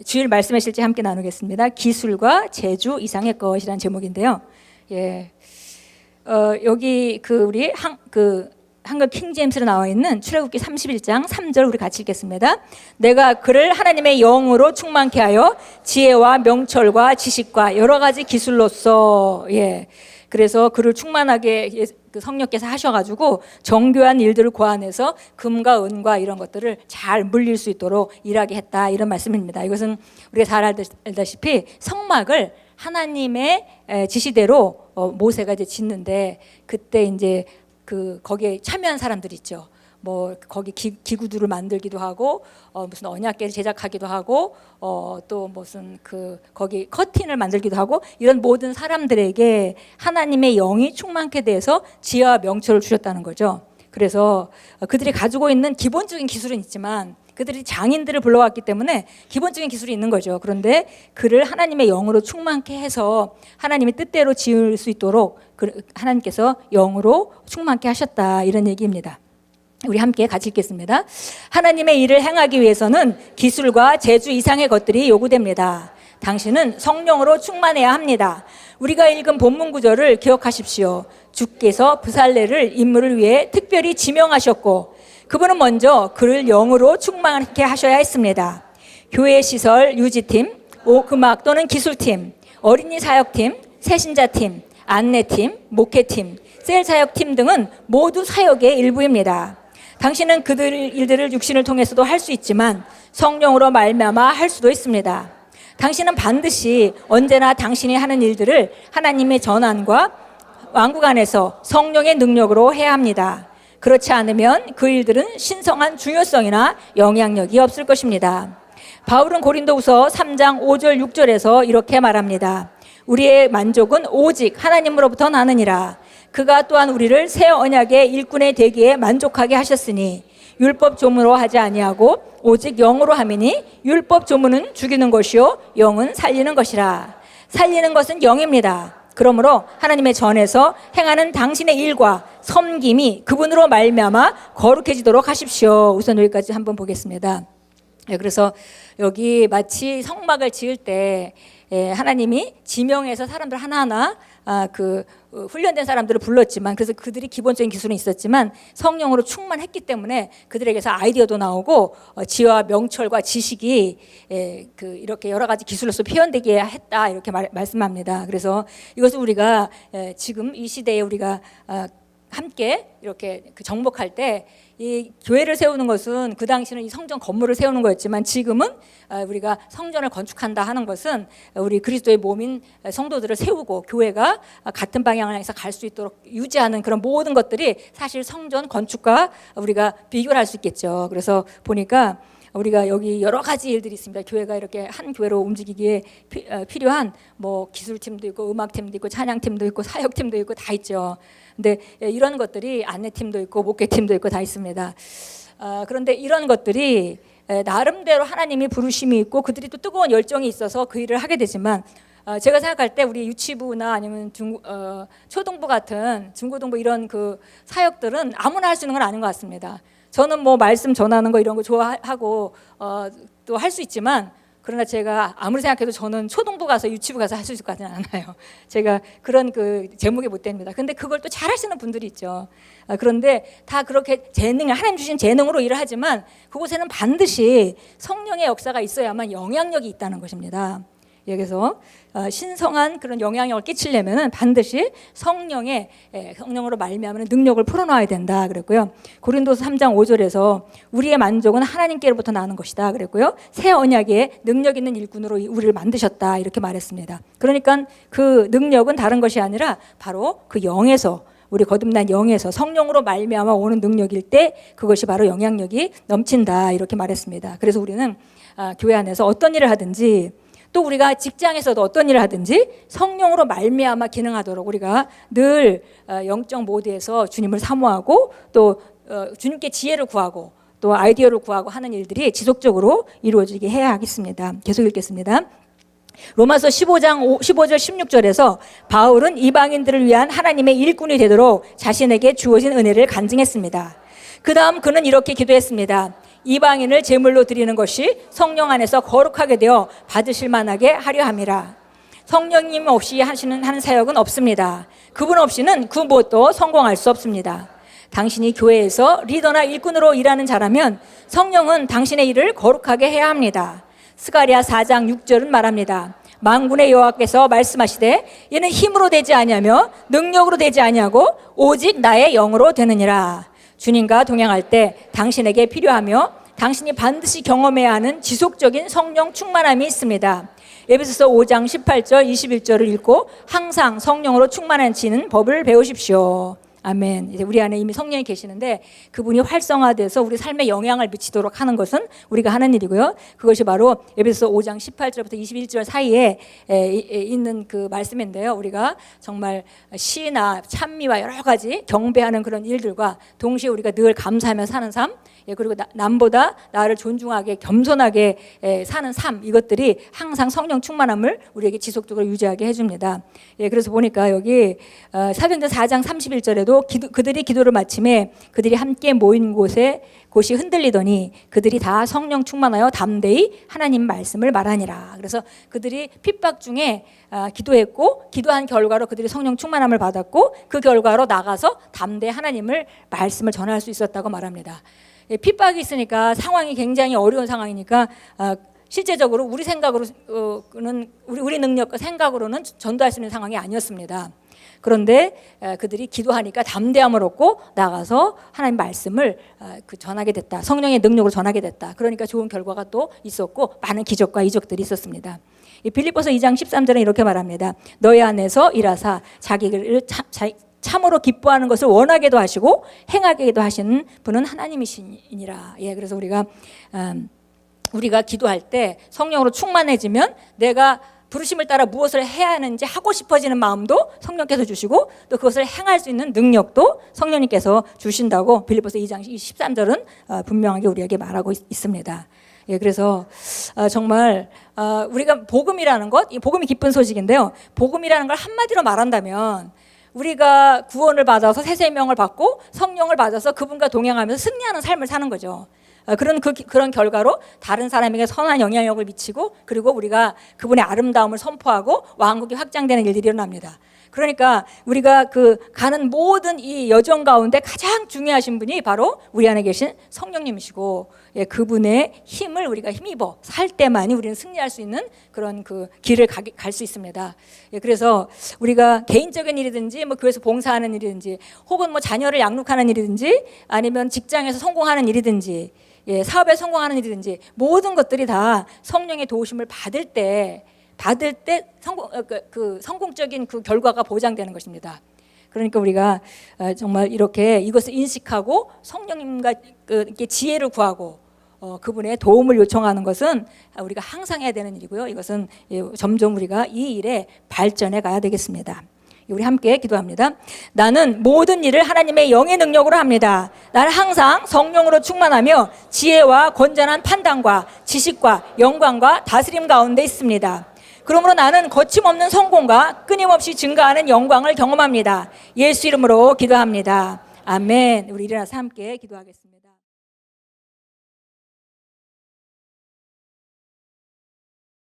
주일 말씀의 실제 함께 나누겠습니다. 기술과 재주 이상의 것이라는 제목인데요. 여기 우리 한글 킹제임스로 나와 있는 출애굽기 31장 3절 우리 같이 읽겠습니다. 내가 그를 하나님의 영으로 충만케 하여 지혜와 명철과 지식과 여러 가지 기술로서 그래서 그를 충만하게 성령께서 하셔가지고 정교한 일들을 고안해서 금과 은과 이런 것들을 잘 물릴 수 있도록 일하게 했다, 이런 말씀입니다. 이것은 우리가 잘 알다시피 성막을 하나님의 지시대로 모세가 이제 짓는데, 그때 이제 거기에 참여한 사람들 있죠. 뭐 거기 기구들을 만들기도 하고 무슨 언약궤를 제작하기도 하고 또 무슨 거기 커튼을 만들기도 하고, 이런 모든 사람들에게 하나님의 영이 충만케 돼서 지혜와 명철을 주셨다는 거죠. 그래서 그들이 가지고 있는 기본적인 기술은 있지만 그들이 장인들을 불러왔기 때문에 기본적인 기술이 있는 거죠. 그런데 그를 하나님의 영으로 충만케 해서 하나님의 뜻대로 지을 수 있도록 하나님께서 영으로 충만케 하셨다, 이런 얘기입니다. 우리 함께 같이 읽겠습니다. 하나님의 일을 행하기 위해서는 기술과 재주 이상의 것들이 요구됩니다. 당신은 성령으로 충만해야 합니다. 우리가 읽은 본문 구절을 기억하십시오. 주께서 브살레를 인물을 위해 특별히 지명하셨고 그분은 먼저 그를 영으로 충만하게 하셔야 했습니다. 교회 시설 유지팀, 음악 또는 기술팀, 어린이 사역팀, 새신자팀, 안내팀, 목회팀, 셀 사역팀 등은 모두 사역의 일부입니다. 당신은 그들 일들을 육신을 통해서도 할 수 있지만 성령으로 말미암아 할 수도 있습니다. 당신은 반드시 언제나 당신이 하는 일들을 하나님의 전환과 왕국 안에서 성령의 능력으로 해야 합니다. 그렇지 않으면 그 일들은 신성한 중요성이나 영향력이 없을 것입니다. 바울은 고린도후서 3장 5절 6절에서 이렇게 말합니다. 우리의 만족은 오직 하나님으로부터 나느니라. 그가 또한 우리를 새 언약의 일꾼의 되기에 만족하게 하셨으니 율법 조문으로 하지 아니하고 오직 영으로 함이니 율법 조문은 죽이는 것이요 영은 살리는 것이라. 살리는 것은 영입니다. 그러므로 하나님의 전에서 행하는 당신의 일과 섬김이 그분으로 말미암아 거룩해지도록 하십시오. 우선 여기까지 한번 보겠습니다. 그래서 여기 마치 성막을 지을 때 하나님이 지명해서 사람들 하나하나 훈련된 사람들을 불렀지만, 그래서 그들이 기본적인 기술은 있었지만 성령으로 충만했기 때문에 그들에게서 아이디어도 나오고 지혜와 명철과 지식이 이렇게 여러 가지 기술로서 표현되게 했다, 이렇게 말씀합니다. 그래서 이것을 우리가 지금 이 시대에 우리가 함께 이렇게 정복할 때, 이 교회를 세우는 것은 그 당시는 이 성전 건물을 세우는 거였지만 지금은 우리가 성전을 건축한다 하는 것은 우리 그리스도의 몸인 성도들을 세우고 교회가 같은 방향을 향해서 갈 수 있도록 유지하는 그런 모든 것들이 사실 성전 건축과 우리가 비교를 할 수 있겠죠. 그래서 보니까 우리가 여기 여러 가지 일들이 있습니다. 교회가 이렇게 한 교회로 움직이기에 필요한 뭐 기술팀도 있고 음악팀도 있고 찬양팀도 있고 사역팀도 있고 다 있죠. 근데 이런 것들이 안내팀도 있고 목회팀도 있고 다 있습니다. 그런데 이런 것들이 나름대로 하나님이 부르심이 있고 그들이 또 뜨거운 열정이 있어서 그 일을 하게 되지만, 제가 생각할 때 우리 유치부나 아니면 초등부 같은 중고등부 이런 사역들은 아무나 할 수 있는 건 아닌 것 같습니다. 저는 뭐 말씀 전하는 거 이런 거 좋아하고 또 할 수 있지만, 그러나 제가 아무리 생각해도 저는 초등부 가서 유치부 가서 할 수 있을 것 같지는 않아요. 제가 그런 제목에 못 됩니다. 근데 그걸 또 잘하시는 분들이 있죠. 그런데 다 그렇게 하나님 주신 재능으로 일을 하지만 그곳에는 반드시 성령의 역사가 있어야만 영향력이 있다는 것입니다. 여기서 신성한 그런 영향력을 끼치려면 반드시 성령으로 말미암은 능력을 풀어놔야 된다 그랬고요. 고린도서 3장 5절에서 우리의 만족은 하나님께로부터 나는 것이다 그랬고요. 새 언약의 능력 있는 일꾼으로 우리를 만드셨다, 이렇게 말했습니다. 그러니까 그 능력은 다른 것이 아니라 바로 그 영에서, 우리 거듭난 영에서 성령으로 말미암아 오는 능력일 때 그것이 바로 영향력이 넘친다, 이렇게 말했습니다. 그래서 우리는 교회 안에서 어떤 일을 하든지, 또 우리가 직장에서도 어떤 일을 하든지 성령으로 말미암아 기능하도록 우리가 늘 영적 모드에서 주님을 사모하고 또 주님께 지혜를 구하고 또 아이디어를 구하고 하는 일들이 지속적으로 이루어지게 해야 하겠습니다. 계속 읽겠습니다. 로마서 15장 15절 16절에서 바울은 이방인들을 위한 하나님의 일꾼이 되도록 자신에게 주어진 은혜를 간증했습니다. 그 다음 그는 이렇게 기도했습니다. 이방인을 제물로 드리는 것이 성령 안에서 거룩하게 되어 받으실 만하게 하려 함이라. 성령님 없이 하는 사역은 없습니다. 그분 없이는 그 무엇도 성공할 수 없습니다. 당신이 교회에서 리더나 일꾼으로 일하는 자라면 성령은 당신의 일을 거룩하게 해야 합니다. 스가랴 4장 6절은 말합니다. 만군의 여호와께서 말씀하시되 이는 힘으로 되지 아니하며 능력으로 되지 아니하고 오직 나의 영으로 되느니라. 주님과 동행할 때 당신에게 필요하며 당신이 반드시 경험해야 하는 지속적인 성령 충만함이 있습니다. 에베소서 5장 18절 21절을 읽고 항상 성령으로 충만하시는 법을 배우십시오. 아멘. 이제 우리 안에 이미 성령이 계시는데 그분이 활성화돼서 우리 삶에 영향을 미치도록 하는 것은 우리가 하는 일이고요. 그것이 바로 에베소서 5장 18절부터 21절 사이에 있는 그 말씀인데요. 우리가 정말 시나 찬미와 여러 가지 경배하는 그런 일들과 동시에 우리가 늘 감사하며 사는 삶, 그리고 남보다 나를 존중하게 겸손하게 사는 삶, 이것들이 항상 성령 충만함을 우리에게 지속적으로 유지하게 해줍니다. 그래서 보니까 여기 사도행전 4장 31절에도 그들이 기도를 마침에 그들이 함께 모인 곳이 흔들리더니 그들이 다 성령 충만하여 담대히 하나님 말씀을 말하니라. 그래서 그들이 핍박 중에 기도했고 기도한 결과로 그들이 성령 충만함을 받았고 그 결과로 나가서 담대히 하나님을 말씀을 전할 수 있었다고 말합니다. 핍박이 있으니까 상황이 굉장히 어려운 상황이니까 실제적으로 우리 생각으로는 우리 능력과 생각으로는 전도할 수 있는 상황이 아니었습니다. 그런데 그들이 기도하니까 담대함을 얻고 나가서 하나님 말씀을 전하게 됐다. 성령의 능력으로 전하게 됐다. 그러니까 좋은 결과가 또 있었고 많은 기적과 이적들이 있었습니다. 빌립보서 2장 13절은 이렇게 말합니다. 너희 안에서 일하사 자기를 참으로 기뻐하는 것을 원하게도 하시고 행하게도 하시는 분은 하나님이시니라. 그래서 우리가 기도할 때 성령으로 충만해지면 내가 부르심을 따라 무엇을 해야 하는지 하고 싶어지는 마음도 성령께서 주시고 또 그것을 행할 수 있는 능력도 성령님께서 주신다고 빌립보서 2장 13절은 분명하게 우리에게 말하고 있습니다. 그래서 정말 우리가 복음이라는 것, 이 복음이 기쁜 소식인데요. 복음이라는 걸 한마디로 말한다면 우리가 구원을 받아서 새 생명을 받고 성령을 받아서 그분과 동행하면서 승리하는 삶을 사는 거죠. 그런 결과로 다른 사람에게 선한 영향력을 미치고 그리고 우리가 그분의 아름다움을 선포하고 왕국이 확장되는 일들이 일어납니다. 그러니까 우리가 가는 모든 이 여정 가운데 가장 중요하신 분이 바로 우리 안에 계신 성령님이시고 그분의 힘을 우리가 힘입어 살 때만이 우리는 승리할 수 있는 그런 길을 갈 수 있습니다. 그래서 우리가 개인적인 일이든지 교회에서 봉사하는 일이든지 혹은 자녀를 양육하는 일이든지 아니면 직장에서 성공하는 일이든지 사업에 성공하는 일이든지 모든 것들이 다 성령의 도우심을 받을 때 성공적인 그 결과가 보장되는 것입니다. 그러니까 우리가 정말 이렇게 이것을 인식하고 성령님과 지혜를 구하고 그분의 도움을 요청하는 것은 우리가 항상 해야 되는 일이고요. 이것은 점점 우리가 이 일에 발전해 가야 되겠습니다. 우리 함께 기도합니다. 나는 모든 일을 하나님의 영의 능력으로 합니다. 나는 항상 성령으로 충만하며 지혜와 건전한 판단과 지식과 영광과 다스림 가운데 있습니다. 그러므로 나는 거침없는 성공과 끊임없이 증가하는 영광을 경험합니다. 예수 이름으로 기도합니다. 아멘. 우리 일어나서 함께 기도하겠습니다.